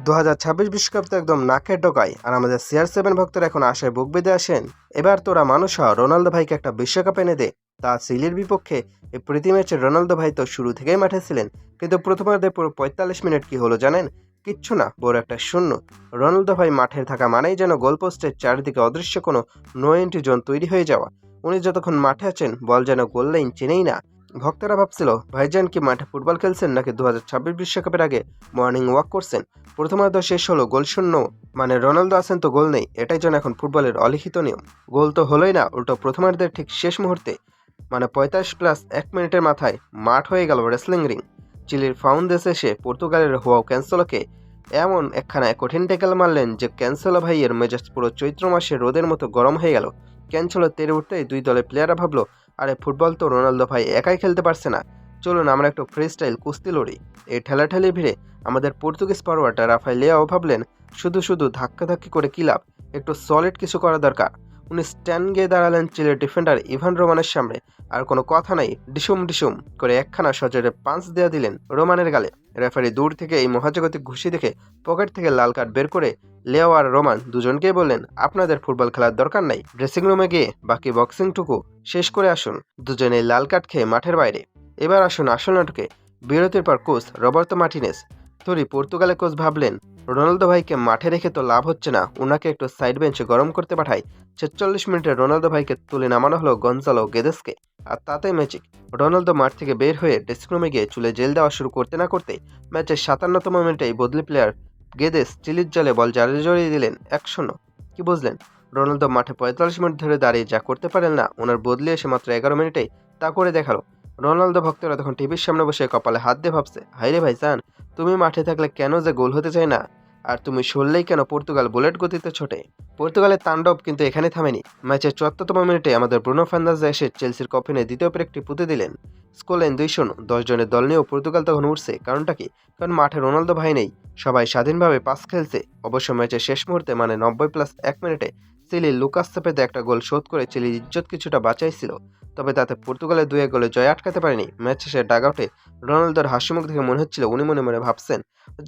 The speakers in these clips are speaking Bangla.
2026 বিশ্বকাপ তো একদম নাকের ডগায়, আর আমাদের CR7 ভক্তরা এখন আশায় বুক বেঁধে আসেন। এবার তোরা মানুষ হ, রোনালদো ভাইকে একটা বিশ্বকাপ এনে দে। তা চিলির বিপক্ষে এই প্রীতি ম্যাচে রোনালদো ভাই তো শুরু থেকেই মাঠে ছিলেন, কিন্তু প্রথমার্ধে পুরো 45 মিনিট কি হলো জানেন? কিচ্ছু না, বড় একটা শূন্য। রোনালদো ভাই মাঠে থাকা মানেই যেন গোলপোস্টের চারিদিকে অদৃশ্য কোনো নো এন্ট্রি জোন তৈরি হয়ে যাওয়া। উনি যতক্ষণ মাঠে আছেন বল যেন গোল লাইন চেনেই না। ভক্তরা ভাবছিল ভাইজান কি মাঠে ফুটবল খেলছেন নাকি 2026 বিশ্বকাপের আগে মর্নিং ওয়াক করছেন। প্রথমার্ধ শেষ হলো গোল শূন্য, মানে রোনালদো আছেন তো গোল নেই, এটাই যেন এখন ফুটবলের অলিখিত নিয়ম। গোল তো হলোই না, উল্টো প্রথমার্ধের ঠিক শেষ মুহূর্তে মানে 45+1 মিনিটের মাথায় মাঠ হয়ে গেল রেসলিং রিং। চিলির ফাউন্ডেস এসে পর্তুগালের হোয়াও ক্যান্সেলোকে এমন একখানা কঠিন ট্যাকেল মারলেন যে ক্যান্সেলো ভাইয়ের মেজাজ পুরো চৈত্র মাসে রোদের মতো গরম হয়ে গেল। ক্যান্সেলো তেড়ে উঠতেই দুই দলের প্লেয়াররা ভাবলো, আরে ফুটবল তো রোনালদো ভাই একাই খেলতে পারছে না, চলুন আমরা একটু ফ্রি স্টাইল কুস্তি লড়ি। এই ঠেলাঠেলি ভিড়ে আমাদের পর্তুগিজ ফরওয়ার্ড রাফায়েল লিয়াও ভাবলেন, শুধু শুধু ধাক্কাধাক্কি করে কি লাভ, একটু সলিড কিছু করা দরকার। উনি স্ট্যান্ড গিয়ে দাঁড়ালেন চিলের ডিফেন্ডার ইভান রোমানের সামনে, আর কোনো কথা নাই, ডিসুম ডিসুম করে একখানা সজোরে পাঞ্চ দেওয়া দিলেন রোমানের গালে। রেফারি দূর থেকে এই মহাজাগতিক ঘুষি দেখে পকেট থেকে লাল কার্ড বের করে লেও আর রোমান দুজনকেই বললেন, আপনাদের ফুটবল খেলার দরকার নাই, ড্রেসিং রুমে গিয়ে বাকি বক্সিংটুকু শেষ করে আসুন। দুজনেই লাল কার্ড খেয়ে মাঠের বাইরে। এবার আসুন আসল নাটকে। বিরতির পর কোচ রবার্তো মার্টিনেজ পর্তুগালের কোচ ভাবলেন, রোনালদো ভাইকে মাঠে রেখে তো লাভ হচ্ছে না, ওনাকে একটু সাইড বেঞ্চে গরম করতে পাঠাই। 46 মিনিটে রোনালদো ভাইকে তুলে নামানো হলো গঞ্জালো গেদেসকে, আর তাতেই ম্যাজিক। রোনালদো মাঠ থেকে বের হয়ে ড্রেসিং রুমে গিয়ে চুলে জেল দেওয়া শুরু করতে না করতে ম্যাচের 57তম মিনিটেই বদলি প্লেয়ার গেদেস চিলির জলে বল জড়িয়ে দিলেন 1-0। কি বুঝলেন? রোনালদো মাঠে 45 মিনিট ধরে দাঁড়িয়ে যা করতে পারেন না, ওনার বদলি এসে মাত্র 11 মিনিটেই তা করে দেখালো। রোনালদো ভক্তরা তখন টিভির সামনে বসে কপালে হাত দিয়ে ভাবছে, হাইরে ভাইজান, তুমি মাঠে থাকলে কেন যে গোল হতে চায় না, আর তুমি সরলেই কেন পর্তুগাল বুলেট গতিতে ছোটে। পর্তুগালের তাণ্ডব কিন্তু এখানে থামেনি। ম্যাচের 74তম মিনিটে আমাদের ব্রুনো ফার্নান্দেজ এসে চেলসির কফিনে দ্বিতীয় পেরেকটি পুঁতে দিলেন। স্কোরলাইন 2-0। 10 জনের দল নিয়েও পর্তুগাল তখন উঠছে। কারণটা কি? কারণ মাঠে রোনালদো ভাই নেই, সবাই স্বাধীনভাবে পাস খেলছে। অবশ্য ম্যাচের শেষ মুহূর্তে মানে 90+1 মিনিটে চিলি লুকাস সেপেতে একটা গোল শোধ করে চিলির ইজ্জত কিছুটা বাঁচাইছিল, তবে তাতে পর্তুগালের 2-1 গোলে জয় আটকাতে পারেনি। ম্যাচ শেষে ডাগআউটে রোনালদোর হাসিমুখ দেখে মনে হচ্ছিল উনি মনে মনে ভাবছেন,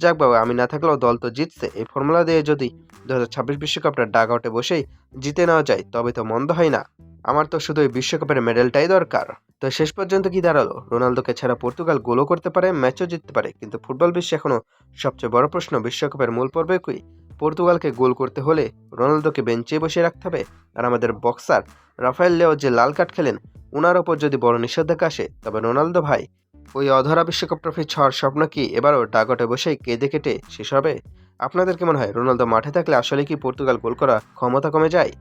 যাক বাবা, আমি না থাকলেও দল তো জিতছে। এই ফর্মুলা দিয়ে যদি 2026 বিশ্বকাপটা ডাগআউটে বসেই জিতে নেওয়া যায় তবে তো মন্দ হয় না। আমার তো শুধু এই বিশ্বকাপের মেডেলটাই দরকার। তো শেষ পর্যন্ত কি দাঁড়ালো? রোনালদোকে ছাড়া পর্তুগাল গোলও করতে পারে, ম্যাচও জিততে পারে, কিন্তু ফুটবল বিশ্বে এখনো সবচেয়ে বড় প্রশ্ন, বিশ্বকাপের মূল পর্বে কি পর্তুগালকে গোল করতে হলে রোনালদোকে বেঞ্চে বসিয়ে রাখতে হবে? আর আমাদের বক্সার রাফায়েল লিয়াও যে লাল কার্ড খেলেন, ওনার ওপর যদি বড় নিষেধাজ্ঞা আসে, তবে রোনালদো ভাই ওই অধরা বিশ্বকাপ ট্রফি ছাড়ার স্বপ্ন কি এবারও ডাগআউটে বসেই কেঁদে কেটে শেষ হবে? আপনাদের কি মনে হয়, রোনালদো মাঠে থাকলে আসলে কি পর্তুগাল গোল করা ক্ষমতা কমে যায়?